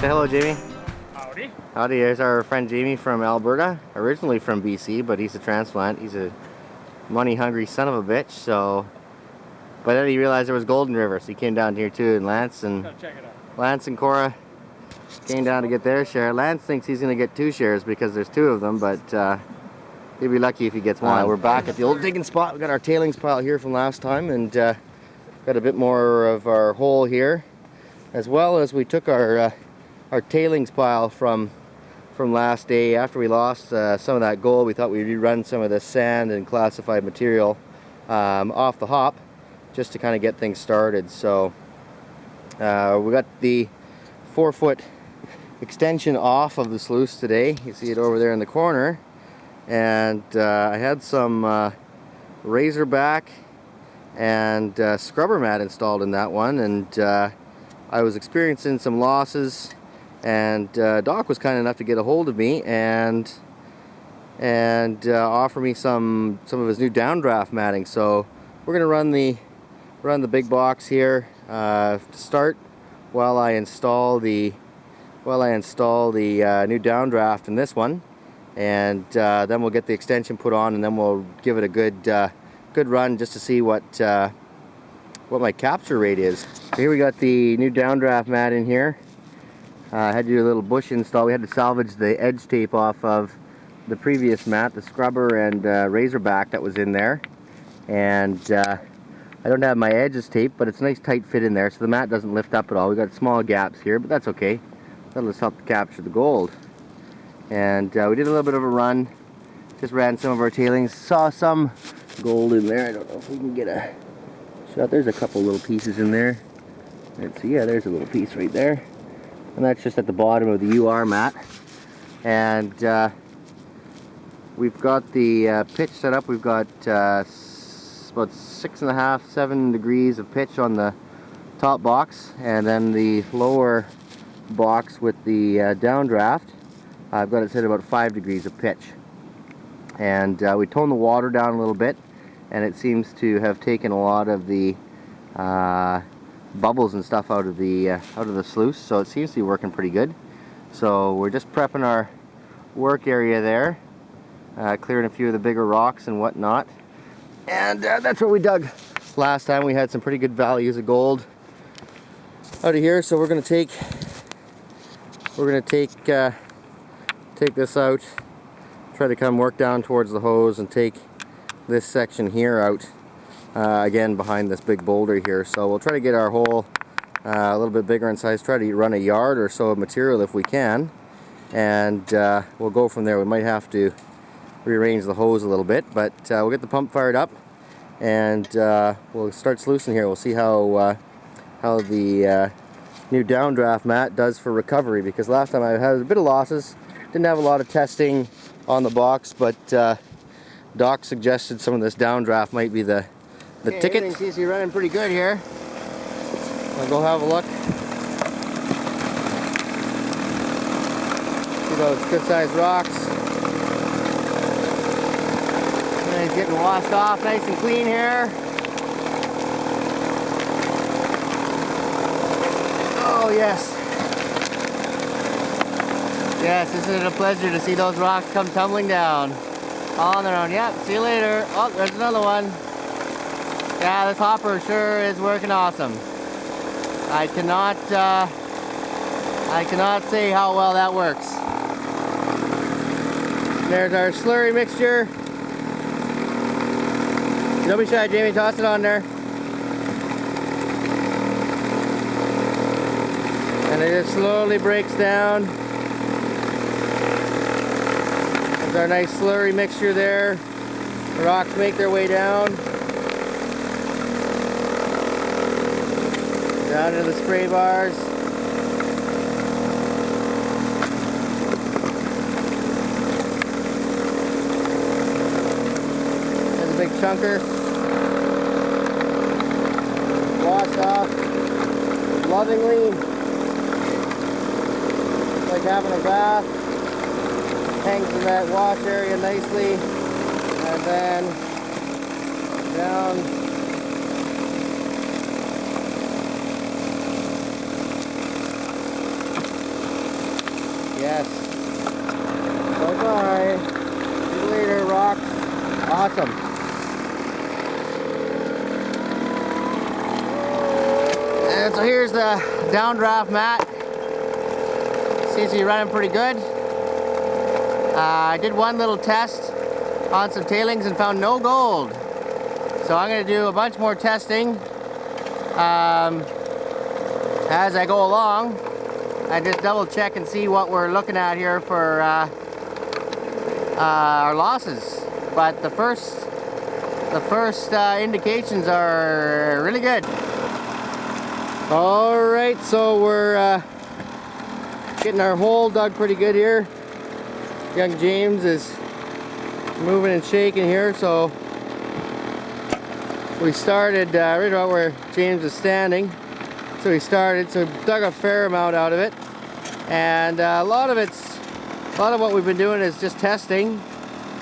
Say hello, Jamie. Howdy. Howdy, here's our friend Jamie from Alberta, originally from BC, but he's a transplant. He's a money-hungry son of a bitch, so... But then he realized there was gold in the river, so he came down here too, and Lance and Cora came down to get their share. Lance thinks he's going to get 2 shares because there's 2 of them, but he'll be lucky if he gets 1. We're back at the old digging spot. We got our tailings pile here from last time, and got a bit more of our hole here, as well as we took our tailings pile from last day. After we lost some of that gold, we thought we'd rerun some of this sand and classified material off the hop, just to kind of get things started. So we got the 4-foot extension off of the sluice today. You see it over there in the corner, and I had some razorback and scrubber mat installed in that one, and I was experiencing some losses, and Doc was kind enough to get a hold of me and offer me some of his new downdraft matting. So we're gonna run the big box here to start while I install the new downdraft in this one, and then we'll get the extension put on, and then we'll give it a good run just to see what my capture rate is. So here we got the new downdraft mat in here. I had to do a little bush install. We had to salvage the edge tape off of the previous mat, the scrubber and razorback that was in there, and I don't have my edges taped, but it's a nice tight fit in there, so the mat doesn't lift up at all. We got small gaps here, but that's okay. That'll just help to capture the gold. And we did a little bit of a run, just ran some of our tailings, saw some gold in there. I don't know if we can get a shot. There's a couple little pieces in there. Let's see, yeah, there's a little piece right there. And that's just at the bottom of the UR mat. And we've got the pitch set up. We've got about 6.5, 7 degrees of pitch on the top box, and then the lower box with the downdraft, I've got it set at about 5 degrees of pitch. And we toned the water down a little bit, and it seems to have taken a lot of the bubbles and stuff out of the sluice, so it seems to be working pretty good. So we're just prepping our work area there, clearing a few of the bigger rocks and whatnot. And that's what we dug last time. We had some pretty good values of gold out of here, so we're gonna take this out, try to come work down towards the hose and take this section here out again behind this big boulder here. So we'll try to get our hole a little bit bigger in size, try to run a yard or so of material if we can, and we'll go from there. We might have to rearrange the hose a little bit, but we'll get the pump fired up, and we'll start sluicing here. We'll see how the new downdraft mat does for recovery, because last time I had a bit of losses, didn't have a lot of testing on the box, but Doc suggested some of this downdraft might be the ticket. Everything seems to be running pretty good here. I'll go have a look. See those good sized rocks. It's getting washed off nice and clean here. Oh yes. Yes, isn't it a pleasure to see those rocks come tumbling down all on their own. Yep, see you later. Oh, there's another one. Yeah, this hopper sure is working awesome. I cannot say how well that works. There's our slurry mixture. Don't be shy, Jamie, toss it on there. And it just slowly breaks down. There's our nice slurry mixture there. The rocks make their way down. Down into the spray bars. There's a big chunker. Washed off lovingly, like having a bath. Hangs in that wash area nicely, and then down Yes. Bye-bye. See you later, Rock. Awesome. And so here's the downdraft mat. Seems to be running pretty good. I did one little test on some tailings and found no gold. So I'm going to do a bunch more testing as I go along. I just double check and see what we're looking at here for our losses. But the first indications are really good. All right, so we're getting our hole dug pretty good here. Young James is moving and shaking here, so we started right about where James is standing. So we dug a fair amount out of it, and a lot of what we've been doing is just testing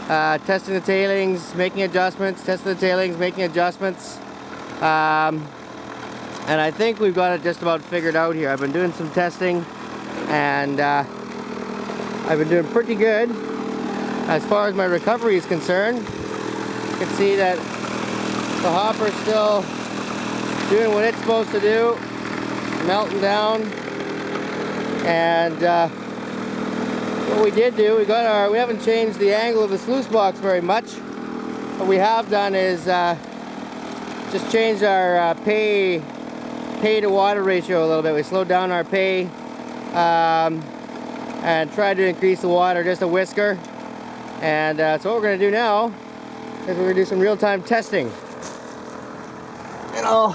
the tailings, making adjustments, testing the tailings, making adjustments, and I think we've got it just about figured out here. I've been doing some testing, and I've been doing pretty good as far as my recovery is concerned. You can see that the hopper's still doing what it's supposed to do, melting down. And what we did do, we haven't changed the angle of the sluice box very much. What we have done is just changed our pay to water ratio a little bit. We slowed down our pay and tried to increase the water just a whisker. And so what we're going to do now is we're going to do some real-time testing. And I'll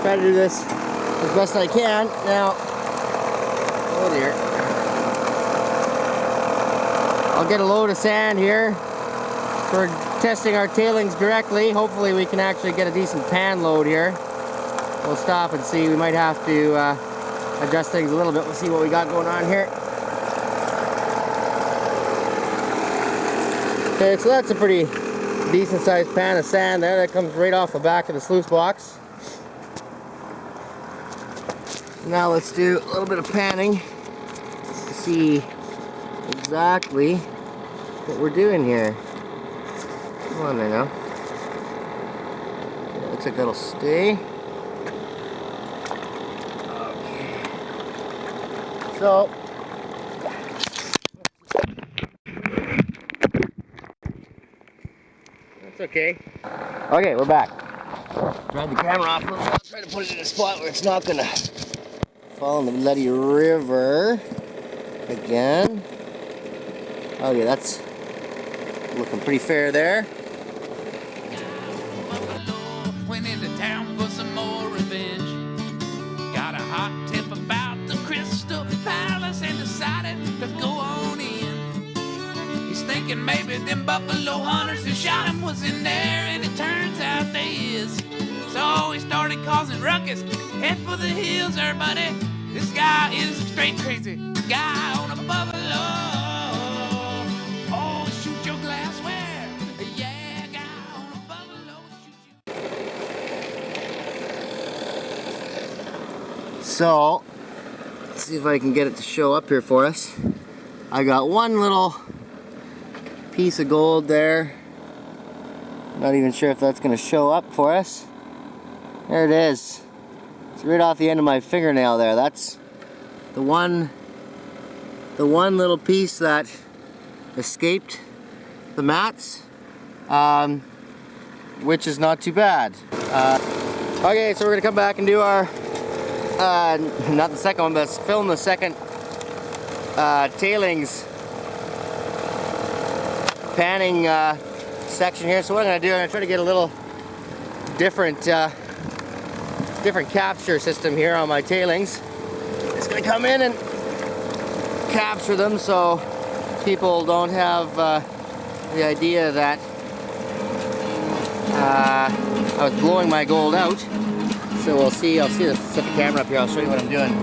try to do this as best I can. Now, oh dear. I'll get a load of sand here for testing our tailings directly. Hopefully we can actually get a decent pan load here. We'll stop and see. We might have to adjust things a little bit. We'll see what we got going on here. Okay, so that's a pretty decent sized pan of sand there. That comes right off the back of the sluice box. Now let's do a little bit of panning to see exactly what we're doing here. Come on there now. It looks like that'll stay. Okay. So that's okay. Okay, we're back. Grab the camera off a little bit. Try to put it in a spot where it's not gonna fall in the bloody river again. Okay, that's looking pretty fair there. Went into town for some more revenge. Got a hot tip about the Crystal Palace and decided to go on in. He's thinking maybe them buffalo hunters who shot him was in there, and it turns out they is. So he started causing ruckus, head for the hills there, buddy. This guy is straight crazy. Guy on a buffalo. Oh, shoot your glassware. Yeah, guy on a buffalo. Shoot you. So, let's see if I can get it to show up here for us. I got one little piece of gold there. Not even sure if that's going to show up for us. There it is. It's right off the end of my fingernail there. That's the one little piece that escaped the mats, which is not too bad. Okay, so we're gonna come back and do our not the second one, but film the second tailings panning section here. So what I'm gonna do, I'm gonna try to get a little different capture system here on my tailings. It's gonna come in and capture them so people don't have the idea that I was blowing my gold out. So we'll see. I'll set the camera up here. I'll show you what I'm doing.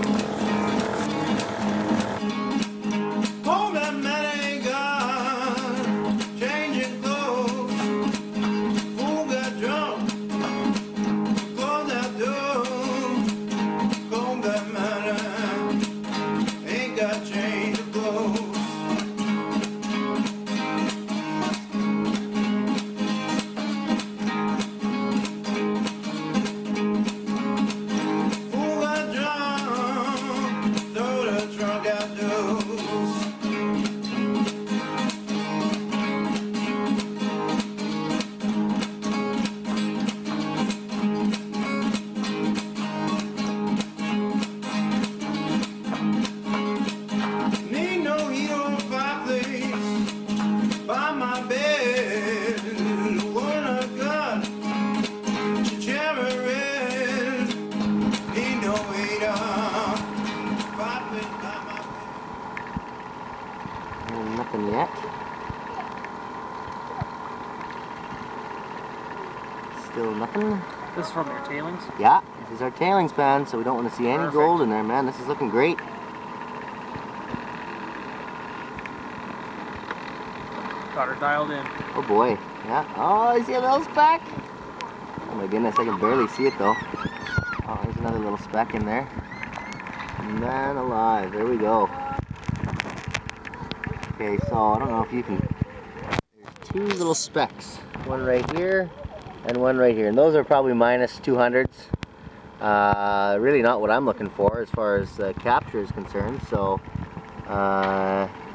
Change And nothing yet. Still nothing. This is from your tailings? Yeah, this is our tailings pan, so we don't want to see any Perfect. gold in there, man. This is looking great. Got her dialed in. Oh boy, yeah. Oh, I see a little speck. Oh my goodness, I can barely see it though. Oh, there's another little speck in there. Man alive, there we go. Okay, so I don't know if you can. There's two little specks. One right here and one right here. And those are probably minus 200s. Really not what I'm looking for as far as capture is concerned. So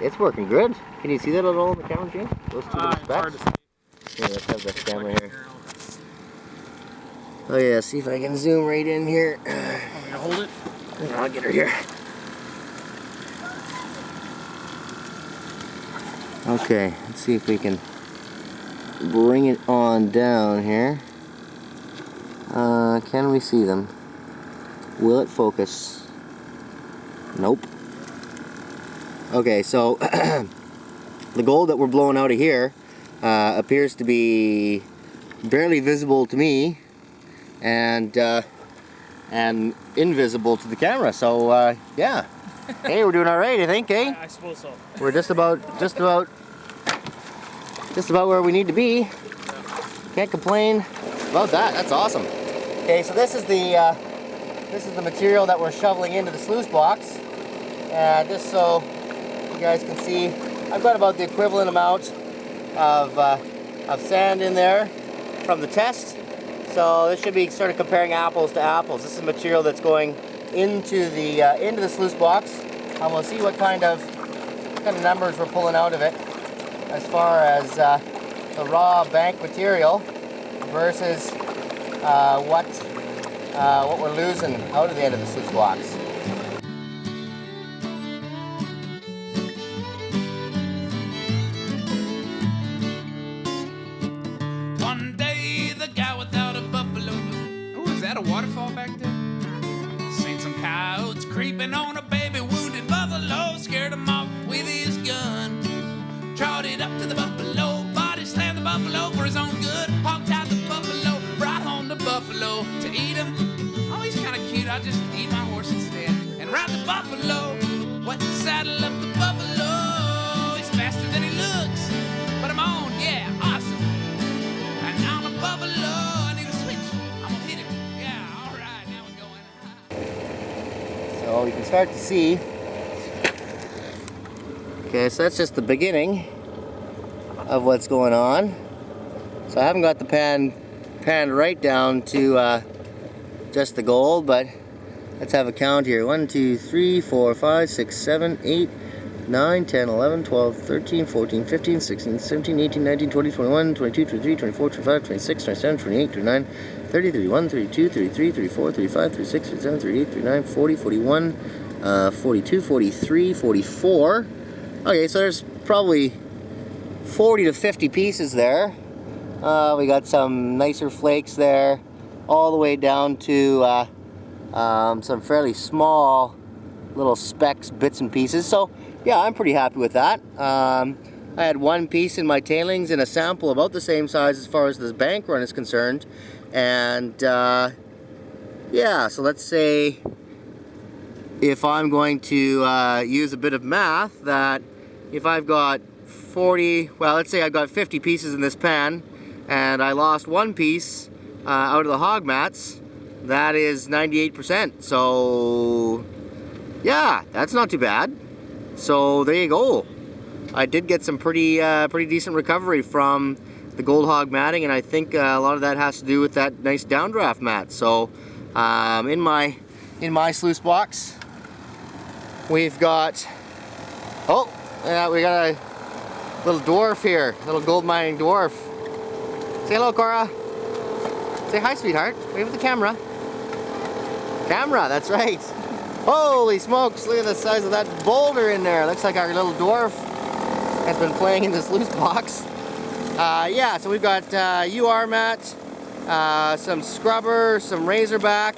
it's working good. Can you see that at all in the camera, Gene? Those two little It's hard specks? to see. Here, let's have that camera here. Oh yeah, see if I can zoom right in here. Want me to hold it? I'll get her here. Okay, let's see if we can bring it on down here. Can we see them? Will it focus? Nope. Okay, so the gold that we're blowing out of here appears to be barely visible to me and invisible to the camera. So yeah. Hey, we're doing all right, I think, eh? I suppose so. We're just about where we need to be. Can't complain about that. That's awesome. Okay, so this is the material that we're shoveling into the sluice box. Just so you guys can see, I've got about the equivalent amount of sand in there from the test. So this should be sort of comparing apples to apples. This is material that's going into the sluice box, and we'll see what kind of numbers we're pulling out of it as far as the raw bank material versus what we're losing out of the end of the sluice box. One day the guy without a buffalo. Oh, is that a waterfall back there? Seen some coyotes creeping on a baby wounded buffalo, scared him off with his gun. Trotted up to the buffalo, body slammed the buffalo for his own good. Hog-tied the buffalo, brought home the buffalo to eat him. Oh, he's kind of cute, I'll just eat my horse instead. And ride the buffalo, what saddle up the buffalo. He's faster than he looks, but I'm on, yeah, awesome. And on the buffalo, I need a switch, I'm gonna hit him. Yeah, all right, now we're going. So you can start to see. Okay, so that's just the beginning of what's going on. So I haven't got the pan right down to just the gold, but let's have a count here. 1, 2, 3, 4, 5, 6, 7, 8, 9, 10, 11, 12, 13, 14, 15, 16, 17, 18, 19, 20, 21, 22, 23, 24, 25, 26, 27, 28, 29, 30, 31, 32, 33, 34, 35, 36, 37, 38, 39, 40, 41, 42, 43, 44. Okay, so there's probably 40 to 50 pieces there. We got some nicer flakes there, all the way down to some fairly small little specks, bits and pieces. So yeah, I'm pretty happy with that. I had one piece in my tailings in a sample about the same size as far as this bank run is concerned. And yeah, so let's say if I'm going to use a bit of math, that if I've got 40, well, let's say I've got 50 pieces in this pan and I lost one piece out of the hog mats, that is 98%. So yeah, that's not too bad. So there you go. I did get some pretty decent recovery from the gold hog matting, and I think a lot of that has to do with that nice downdraft mat. So in my sluice box, we've got, oh yeah, we got a little dwarf here, little gold mining dwarf. Say hello, Cora. Say hi, sweetheart. Wave at the camera. Camera, that's right. Holy smokes, look at the size of that boulder in there. Looks like our little dwarf has been playing in the sluice box. Yeah, so we've got UR mat, some scrubber, some razorback,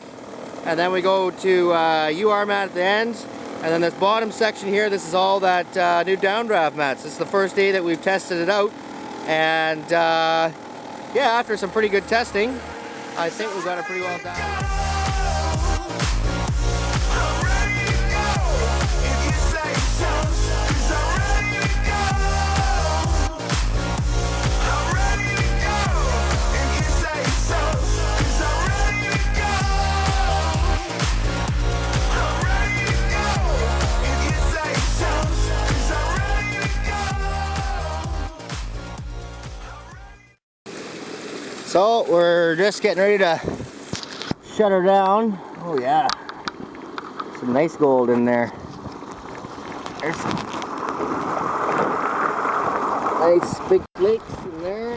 and then we go to UR mat at the end. And then this bottom section here, this is all that new downdraft mats. This is the first day that we've tested it out. And yeah, after some pretty good testing, I think we've got it pretty well done. So we're just getting ready to shut her down. Oh yeah, some nice gold in there. There's some nice big flakes in there.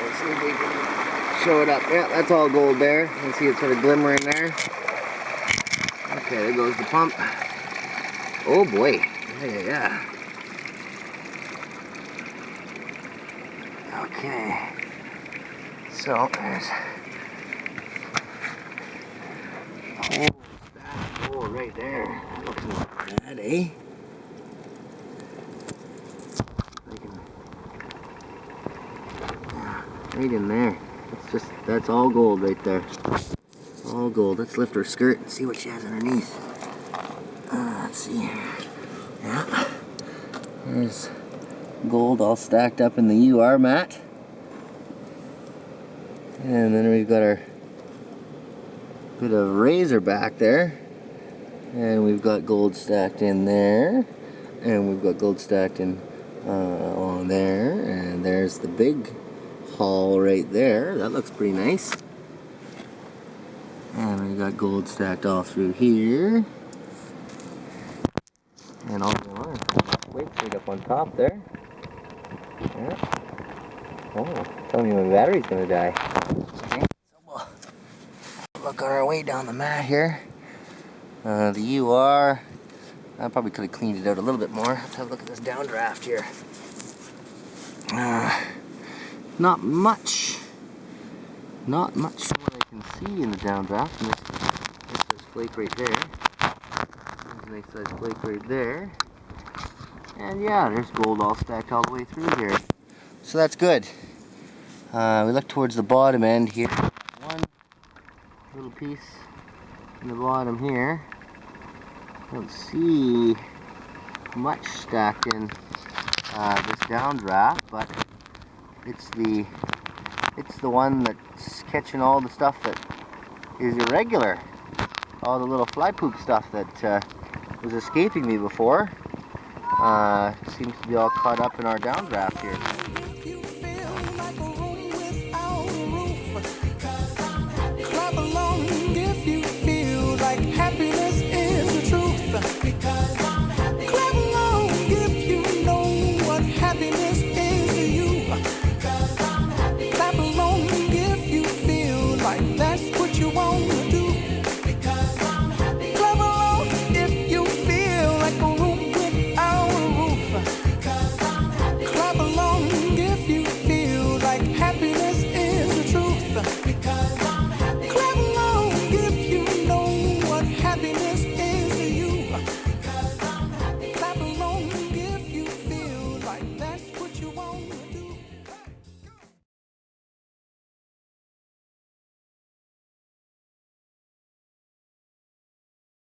Let's see if we can show it up. Yeah, that's all gold there. You can see it sort of glimmering there. Okay, there goes the pump. Oh boy, yeah. Okay. So there's the whole stack of gold right there. That looks not bad, eh? Right in there. That's all gold right there. All gold. Let's lift her skirt and see what she has underneath. Let's see. Yeah. There's gold all stacked up in the UR mat. And then we've got our bit of Fraser back there. And we've got gold stacked in there. And we've got gold stacked in on there. And there's the big haul right there. That looks pretty nice. And we've got gold stacked all through here. And all the other weights right up on top there. Yeah. Oh, telling me my battery's gonna die. Okay, so we'll look on our way down the mat here. The UR, I probably could have cleaned it out a little bit more. Let's have a look at this downdraft here. Not much from what I can see in the downdraft. And this flake right there. There's a nice size flake right there. And yeah, there's gold all stacked all the way through here. So that's good. We look towards the bottom end here. One little piece in the bottom here. Don't see much stacked in this downdraft, but it's the one that's catching all the stuff that is irregular. All the little fly poop stuff that was escaping me before seems to be all caught up in our downdraft here.